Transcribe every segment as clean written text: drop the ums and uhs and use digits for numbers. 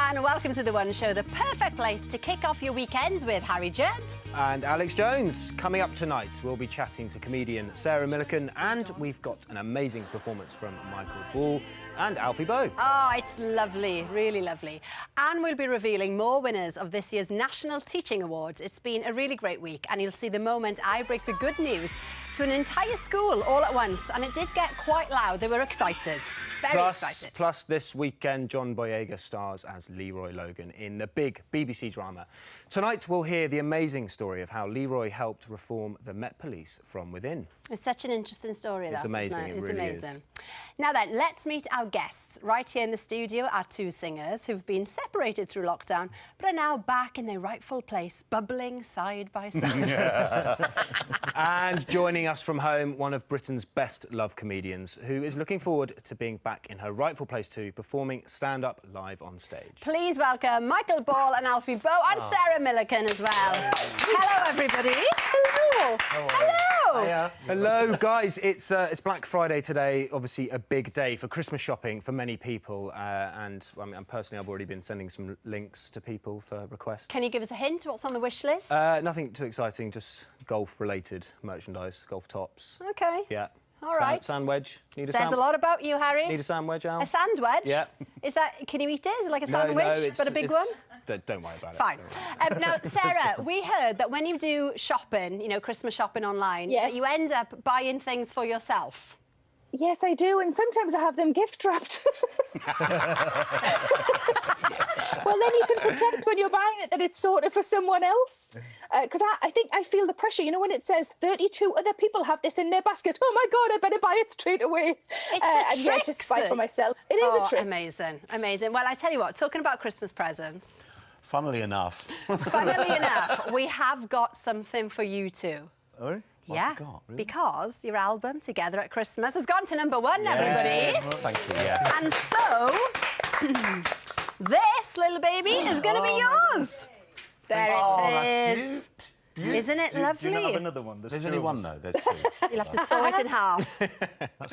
And welcome to The One Show, the perfect place to kick off your weekends with Harry Judd. And Alex Jones. Coming up tonight, we'll be chatting to comedian Sarah Millican, and we've got an amazing performance from Michael Ball and Alfie Boe. Oh, it's lovely, really lovely. And we'll be revealing more winners of this year's National Teaching Awards. It's been a really great week, and you'll see the moment I break the good news to an entire school all at once, and it did get quite loud. They were excited, very excited. Plus, this weekend, John Boyega stars as Leroy Logan in the big BBC drama. Tonight, we'll hear the amazing story of how Leroy helped reform the Met Police from within. It's such an interesting story, It's amazing, it really is. Now then, let's meet our guests. Right here in the studio are two singers who've been separated through lockdown, but are now back in their rightful place, bubbling side by side. And joining us from home, one of Britain's best loved comedians, who is looking forward to being back in her rightful place too, performing stand-up live on stage. Please welcome Michael Ball and Alfie Boe and Sarah Millican as well. Hello, everybody. Hello. Hello. Hiya. Hello, guys. It's Black Friday today. Obviously, a big day for Christmas shopping for many people. And I mean, personally, I've already been sending some links to people for requests. Can you give us a hint? What's on the wish list? Nothing too exciting. Just golf-related merchandise, golf tops. OK. Yeah. All right. Sand wedge. Need a Says a lot about you, Harry. Need a sand wedge, Al? A sand wedge? Yeah. Is that? Can you eat it? Is it like a sandwich, no, but a big one? Don't worry about it. Fine. Now, Sarah, we heard that when you do shopping, you know, Christmas shopping online, yes, that you end up buying things for yourself. Yes, I do, and sometimes I have them gift wrapped. Well, then you can pretend when you're buying it that it's sort of for someone else. Because I think I feel the pressure, you know, when it says 32 other people have this in their basket. Oh, my God, I better buy it straight away. It's the and yeah, just buy it for myself. It is a trick. Amazing, amazing. Well, I tell you what, talking about Christmas presents. Funnily enough. We have got something for you two. Oh? Yeah, God, really? because your album, Together at Christmas, has gone to #1, everybody. Well, thank you, yeah. And so, this little baby is going to be yours. There it is. Isn't it lovely? Do you not have another one? There's only one, though. There's two. You'll have to sew it in half.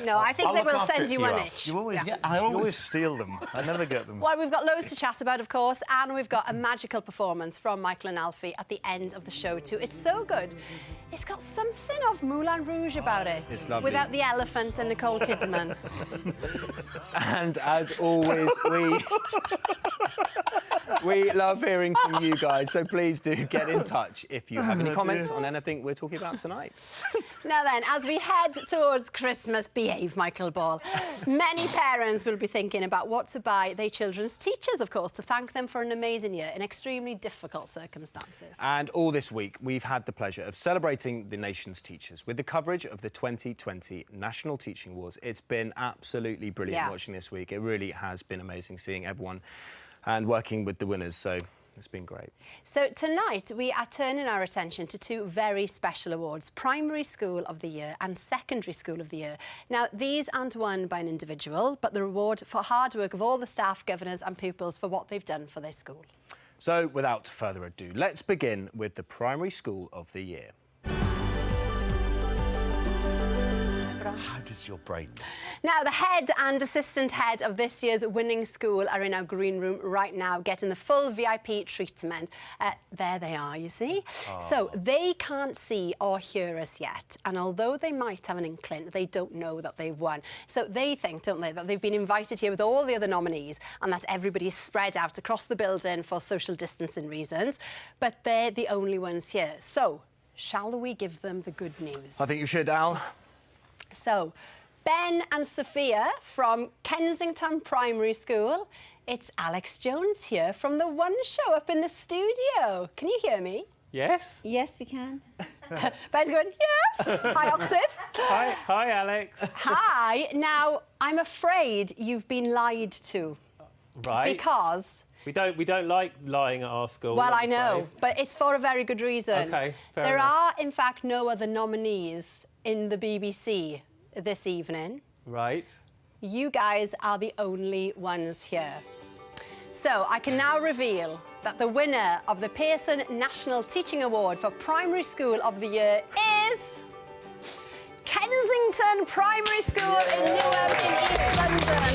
No, I think they will send you one each. You always, I always steal them. I never get them. Well, we've got loads to chat about, of course, and we've got a magical performance from Michael and Alfie at the end of the show, too. It's so good. It's got something of Moulin Rouge about it. It's lovely. Without the elephant and Nicole Kidman. And as always, we love hearing from you guys, so please do get in touch if you have any comments on anything we're talking about tonight. Now then, as we head towards Christmas, behave, Michael Ball. Many parents will be thinking about what to buy their children's teachers, of course, to thank them for an amazing year in extremely difficult circumstances. And all this week, we've had the pleasure of celebrating the nation's teachers with the coverage of the 2020 National Teaching Awards. It's been absolutely brilliant watching this week. It really has been amazing seeing everyone and working with the winners, so it's been great. So tonight we are turning our attention to two very special awards, Primary School of the Year and Secondary School of the Year. Now, these aren't won by an individual, but the reward for hard work of all the staff, governors and pupils for what they've done for their school. So, without further ado, let's begin with the Primary School of the Year. How does your brain work? Now, the head and assistant head of this year's winning school are in our green room right now, getting the full VIP treatment. There they are, you see. Oh. So they can't see or hear us yet. And although they might have an inkling, they don't know that they've won. So they think, don't they, that they've been invited here with all the other nominees and that everybody is spread out across the building for social distancing reasons. But they're the only ones here. So shall we give them the good news? I think you should, Al. So, Ben and Sophia from Kensington Primary School. It's Alex Jones here from The One Show up in the studio. Can you hear me? Yes. Yes, we can. Ben's going, yes! High octave. Hi, Alex. Hi. Now, I'm afraid you've been lied to. Right. Because... We don't like lying at our school. Well, I know, but it's for a very good reason. OK, fair There enough. are, in fact, no other nominees in the BBC this evening. Right. You guys are the only ones here. So I can now reveal that the winner of the Pearson National Teaching Award for Primary School of the Year is Kensington Primary School in Newham in East London.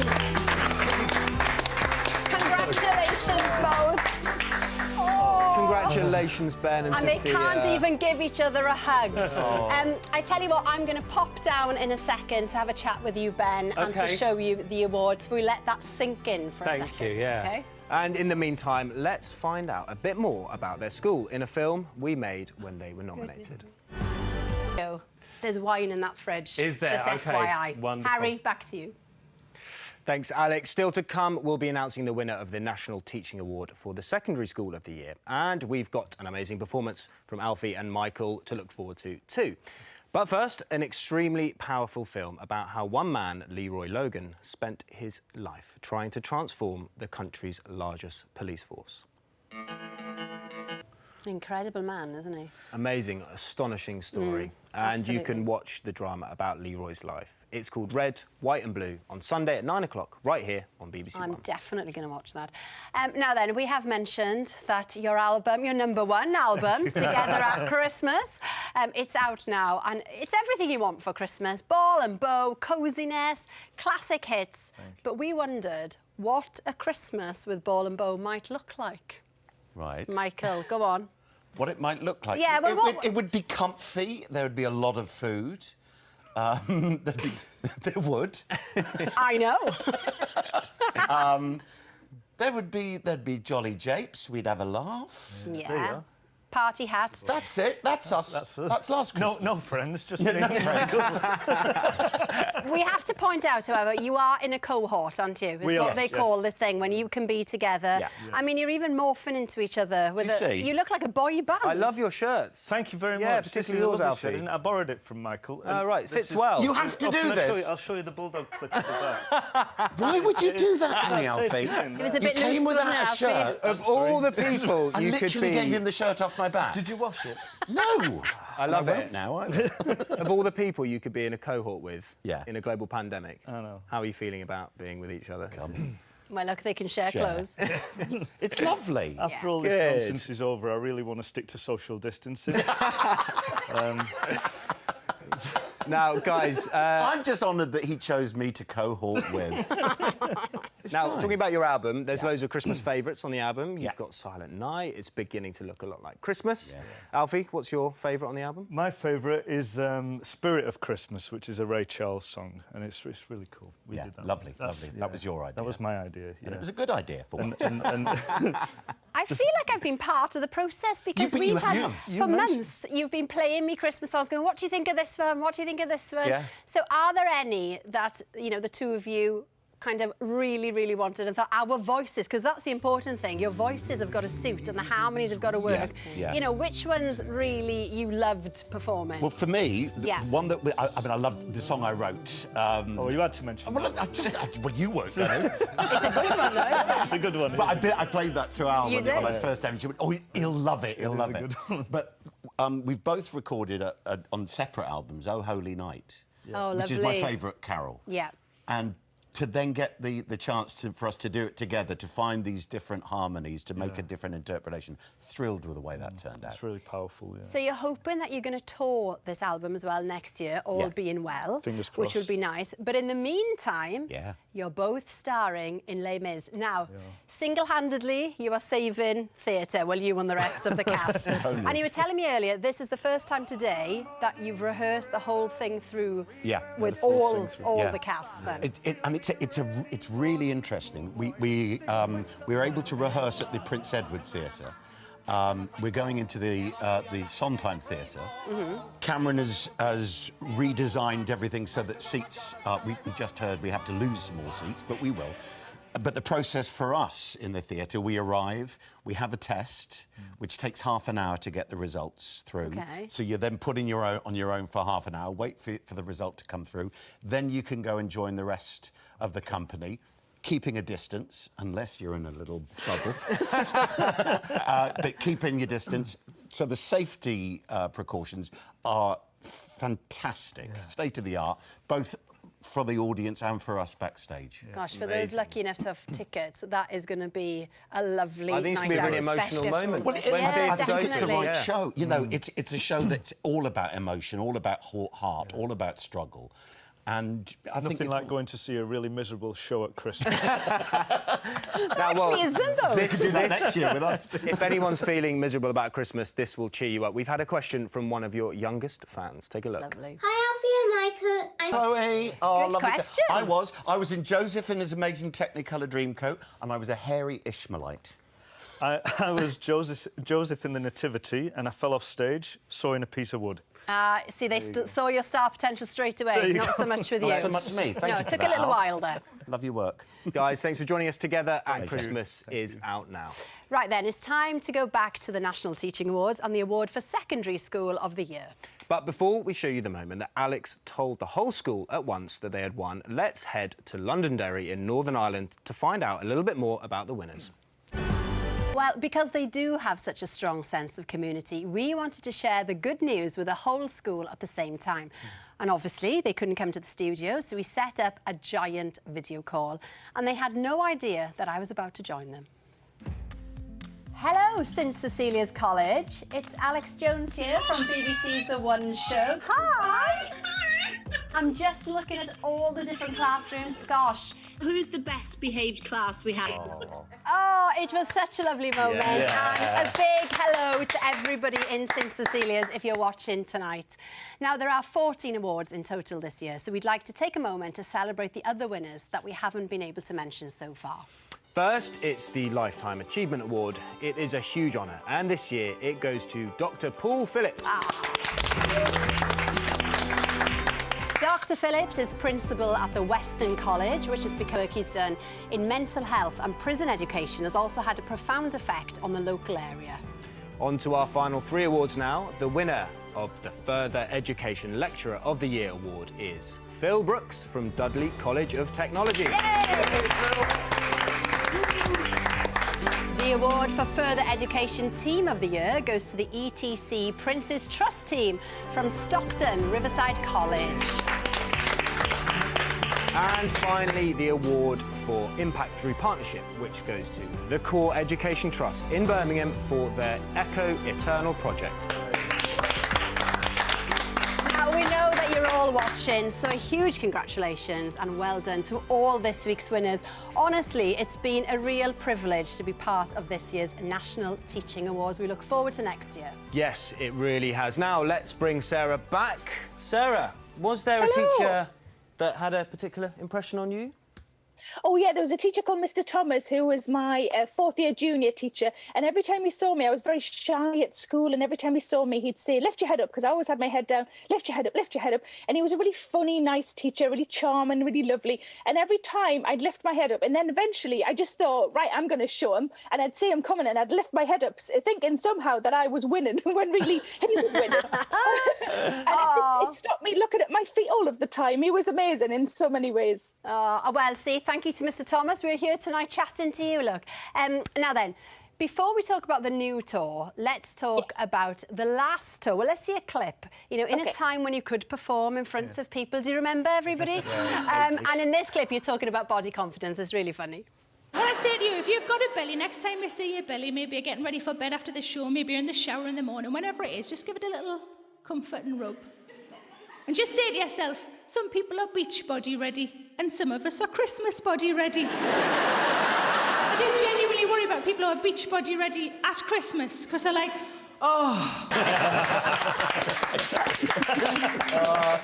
Congratulations. Congratulations, both. Congratulations, Ben and Sophia. And they can't even give each other a hug. I tell you what, I'm going to pop down in a second to have a chat with you, Ben, and to show you the awards. We let that sink in for a second. Thank you, yeah. Okay? And in the meantime, let's find out a bit more about their school in a film we made when they were nominated. There's wine in that fridge. Is there? Just Okay, FYI. wonderful. Harry, back to you. Thanks, Alex. Still to come, we'll be announcing the winner of the National Teaching Award for the Secondary School of the Year. And we've got an amazing performance from Alfie and Michael to look forward to, too. But first, an extremely powerful film about how one man, Leroy Logan, spent his life trying to transform the country's largest police force. Incredible man, isn't he? Amazing, astonishing story. And you can watch the drama about Leroy's life. It's called Red, White and Blue on Sunday at 9 o'clock, right here on BBC I'm One. definitely going to watch that. Now then, we have mentioned that your album, your #1 album, Together at Christmas, it's out now, and it's everything you want for Christmas. Ball and bow, coziness, classic hits. But we wondered what a Christmas with ball and bow might look like. Right. Michael, go on. What it might look like. Yeah, well, it would be comfy. There would be a lot of food. There would. I know. There'd be jolly japes. We'd have a laugh. Yeah. Party hats. That's it. That's us. That's last Christmas. No friends, just me. No friends. We have to point out, however, you are in a cohort, aren't you? It's what they call this thing, when you can be together. Yeah. I mean, you're even morphing into each other. You look like a boy band. I love your shirts. Thank you very much. Yeah, This particularly is a yours, lovely Alfie. shirt, isn't it? I borrowed it from Michael. Oh, right, it fits well. You have to do this. I'll show you the bulldog clip at the back. Why would you do that to me, Alfie? It was a bit You came loose, without a wasn't it, Alfie? shirt. Of all the people I you could literally be... gave him the shirt off my back. Did you wash it? No. I love I it. won't now either. Of all the people you could be in a cohort with in a global pandemic, I know. how are you feeling about being with each other? Well, look, they can share clothes. It's lovely. After all this nonsense is over, I really want to stick to social distancing. Now, guys... I'm just honoured that he chose me to cohort with. Now, talking about your album, there's loads of Christmas favourites on the album. You've got Silent Night. It's beginning to look a lot like Christmas. Alfie, what's your favourite on the album? My favourite is Spirit of Christmas, which is a Ray Charles song, and it's really cool. We did that. Lovely. That was your idea. That was my idea, And it was a good idea for once. I feel like I've been part of the process because You have. for months, you've been playing me Christmas songs going, what do you think of this one? What do you think of this one? Yeah. So are there any that, you know, the two of you kind of really, really wanted and thought, our voices, because that's the important thing, your voices have got to suit and the harmonies have got to work. Yeah. You know, which ones really you loved performing? Well, for me, the one that I loved the song I wrote. Oh, you had to mention Well, you weren't, though. It's a good one, though. It's a good one. But I played that to Al You on my did? first time. And she went, oh, he'll love it, he'll love it. But we've both recorded on separate albums, Oh Holy Night, Oh, which is my favourite carol. Yeah. And to then get the chance for us to do it together, to find these different harmonies, to make a different interpretation. Thrilled with the way that turned out. It's really powerful, yeah. So you're hoping that you're going to tour this album as well next year, all being well. Fingers which would crossed. be nice. But in the meantime, you're both starring in Les Mis. Now, single-handedly, you are saving theatre, well, you and the rest of the cast. And you were telling me earlier, this is the first time today that you've rehearsed the whole thing through with all the cast then. It's really interesting. We were able to rehearse at the Prince Edward Theatre. We're going into the Sondheim Theatre. Cameron has redesigned everything so that seats. We just heard we have to lose some more seats, but we will. But the process for us in the theatre, we arrive, we have a test, which takes half an hour to get the results through. Okay. So you're then put on your own for half an hour, wait for the result to come through. Then you can go and join the rest of the company, keeping a distance, unless you're in a little bubble. But keeping your distance. So the safety precautions are fantastic, state of the art, both for the audience and for us backstage. Gosh, for those lucky enough to have tickets, that is going to be a lovely I think it's night going to be a out, really emotional especially moment. Well, after- I think it's the definitely. right show. You know, it's a show that's all about emotion, all about heart, all about struggle. And I think Nothing like going to see a really miserable show at Christmas. Actually isn't, though. This, do that next year with us. If anyone's feeling miserable about Christmas, this will cheer you up. We've had a question from one of your youngest fans. Take a look. Lovely. Hi, Alfie and Michael. Chloe. Oh, Good lovely. question. I was in Joseph in his amazing Technicolor Dreamcoat, and I was a hairy Ishmaelite. I was Joseph in the Nativity, and I fell off stage, sawing a piece of wood. See, they saw your star potential straight away. Not so much with you. Not so much me. Thank you it for took that, a little Al. while there. Love your work. Guys, thanks for joining us together, and Christmas is out now. Right then, it's time to go back to the National Teaching Awards and the award for Secondary School of the Year. But before we show you the moment that Alex told the whole school at once that they had won, let's head to Londonderry in Northern Ireland to find out a little bit more about the winners. Well, because they do have such a strong sense of community, we wanted to share the good news with the whole school at the same time. And obviously, they couldn't come to the studio, so we set up a giant video call. And they had no idea that I was about to join them. Hello, St Cecilia's College. It's Alex Jones here from BBC's The One Show. Hi! I'm just looking at all the different classrooms. Gosh. Who's the best behaved class we had? Oh, it was such a lovely moment. And a big hello to everybody in St Cecilia's if you're watching tonight. Now, there are 14 awards in total this year, so we'd like to take a moment to celebrate the other winners that we haven't been able to mention so far. First, it's the Lifetime Achievement Award. It is a huge honour, and this year it goes to Dr. Paul Phillips. Dr. Phillips is principal at the Western College, which has become work he's done in mental health and prison education has also had a profound effect on the local area. On to our final 3 awards now. The winner of the Further Education Lecturer of the Year award is Phil Brooks from Dudley College of Technology. The award for Further Education Team of the Year goes to the ETC Prince's Trust team from Stockton Riverside College. And finally, the award for Impact Through Partnership, which goes to the Core Education Trust in Birmingham for their Echo Eternal project. Now, we know that you're all watching, so a huge congratulations and well done to all this week's winners. Honestly, it's been a real privilege to be part of this year's National Teaching Awards. We look forward to next year. Yes, it really has. Now, let's bring Sarah back. Sarah, was there a teacher that had a particular impression on you? Oh, yeah, there was a teacher called Mr. Thomas who was my fourth-year junior teacher. And every time he saw me, I was very shy at school. And every time he saw me, he'd say, lift your head up, because I always had my head down. Lift your head up, lift your head up. And he was a really funny, nice teacher, really charming, really lovely. And every time I'd lift my head up. And then eventually I just thought, right, I'm going to show him. And I'd see him coming and I'd lift my head up, thinking somehow that I was winning when really he was winning. And it stopped me looking at my feet all of the time. He was amazing in so many ways. Well, see, thank you to Mr. Thomas. We're here tonight chatting to you, look. Now then, before we talk about the new tour, let's talk about the last tour. Well, let's see a clip. You know, in a time when you could perform in front of people. Do you remember, everybody? And in this clip, you're talking about body confidence. It's really funny. Well, I say to you, if you've got a belly, next time you see your belly, maybe you're getting ready for bed after the show, maybe you're in the shower in the morning, whenever it is, just give it a little comfort and rub. And just say to yourself, some people are beach body ready, and some of us are Christmas body ready. I do genuinely worry about people who are beach body ready at Christmas, because they're like,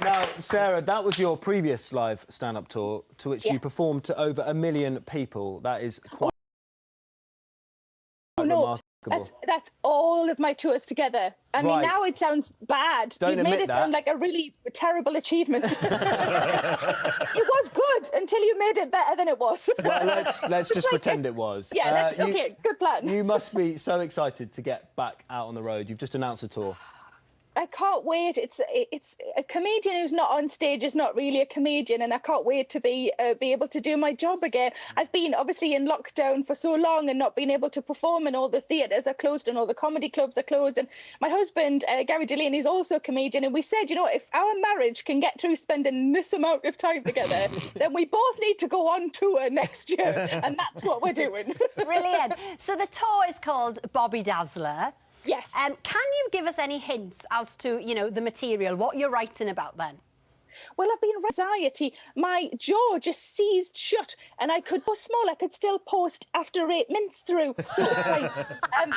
Now, Sarah, that was your previous live stand-up tour, to which you performed to over 1 million people. That is quite remarkable. That's all of my tours together. I mean, now it sounds bad. Don't You've admit made it sound like a really terrible achievement. It was good until you made it better than it was. Well, let's just pretend it was. Yeah, okay, good plan. You must be so excited to get back out on the road. You've just announced a tour. I can't wait. It's a comedian who's not on stage is not really a comedian, and I can't wait to be able to do my job again. I've been obviously in lockdown for so long and not been able to perform, and all the theatres are closed and all the comedy clubs are closed. And my husband, Gary Delaney, is also a comedian, and we said, you know, if our marriage can get through spending this amount of time together, then we both need to go on tour next year, and that's what we're doing. Brilliant. So the tour is called Bobby Dazzler. Yes. Can you give us any hints as to, you know, the material, what you're writing about then? Well, I've been anxiety. My jaw just seized shut, and I could go small. I could still post after 8 minutes through. So it was quite.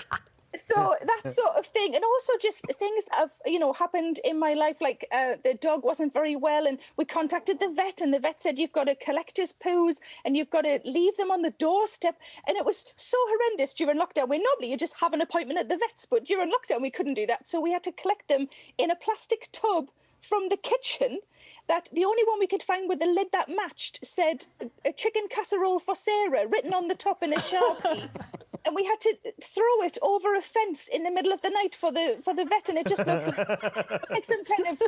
So that sort of thing, and also just things that have, you know, happened in my life, like the dog wasn't very well, and we contacted the vet, and the vet said you've got to collect his poos and you've got to leave them on the doorstep, and it was so horrendous during lockdown. Where normally you just have an appointment at the vet's, but during lockdown we couldn't do that, so we had to collect them in a plastic tub from the kitchen. That the only one we could find with the lid that matched said a chicken casserole for Sarah written on the top in a Sharpie. And we had to throw it over a fence in the middle of the night for the vet, and it just looked like some kind of,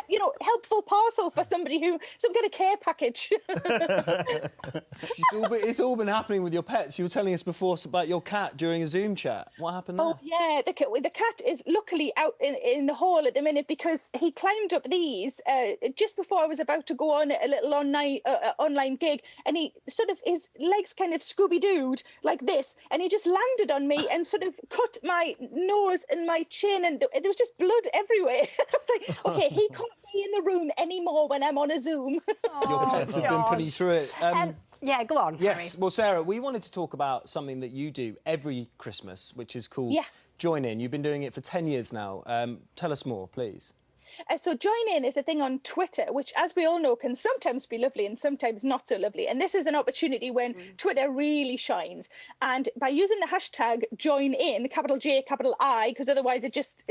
you know, helpful parcel for somebody who, some kind of care package. It's all been happening with your pets. You were telling us before about your cat during a Zoom chat. What happened there? Oh yeah, the cat is luckily out in the hall at the minute, because he climbed up these just before I was about to go on a little online gig, and he sort of, his legs kind of Scooby-Dooed like this, and he just landed on me and sort of cut my nose and my chin, and there was just blood everywhere. I was like, okay, he can't be in the room anymore when I'm on a Zoom. Your pets have been putting you through it. Yeah, go on. Yes, Harry. well, Sarah, we wanted to talk about something that you do every Christmas, which is called Join In. You've been doing it for 10 years now. Tell us more, please. So Join In is a thing on Twitter, which, as we all know, can sometimes be lovely and sometimes not so lovely. And this is an opportunity when Twitter really shines. And by using the hashtag Join In, capital J, capital I, because otherwise it just,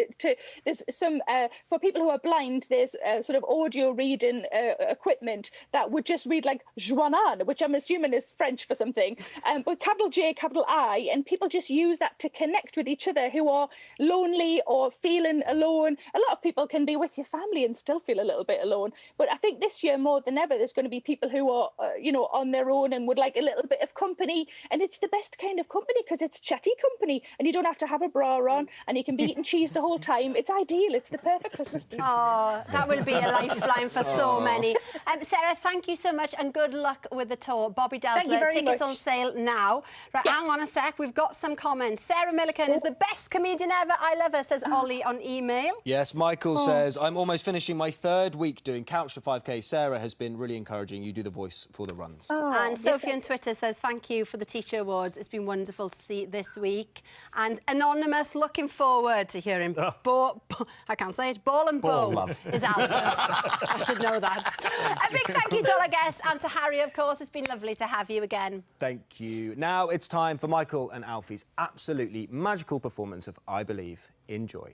there's some, for people who are blind, there's sort of audio reading equipment that would just read like Joinan, which I'm assuming is French for something. But capital J, capital I, and people just use that to connect with each other who are lonely or feeling alone. A lot of people can be with your family and still feel a little bit alone, but I think this year more than ever there's going to be people who are you know, on their own and would like a little bit of company, and it's the best kind of company because it's chatty company and you don't have to have a bra on and you can be eating cheese the whole time. It's ideal. It's the perfect Christmas dinner. Oh, that will be a lifeline for so many. Sarah, thank you so much and good luck with the tour. Bobby Dazzler, tickets on sale now. Right, hang on a sec, we've got some comments. Sarah Milliken is the best comedian ever. I love her, says Ollie on email. Yes, Michael says, I'm almost finishing my 3rd week doing Couch to 5K. Sarah has been really encouraging. You do the voice for the runs. And Sophie on Twitter says, thank you for the Teacher Awards. It's been wonderful to see this week. And Anonymous, looking forward to hearing I can't say it, Ball and Bow is out there. I should know that. A big thank you to all our guests and to Harry, of course. It's been lovely to have you again. Thank you. Now it's time for Michael and Alfie's absolutely magical performance of I Believe. Enjoy.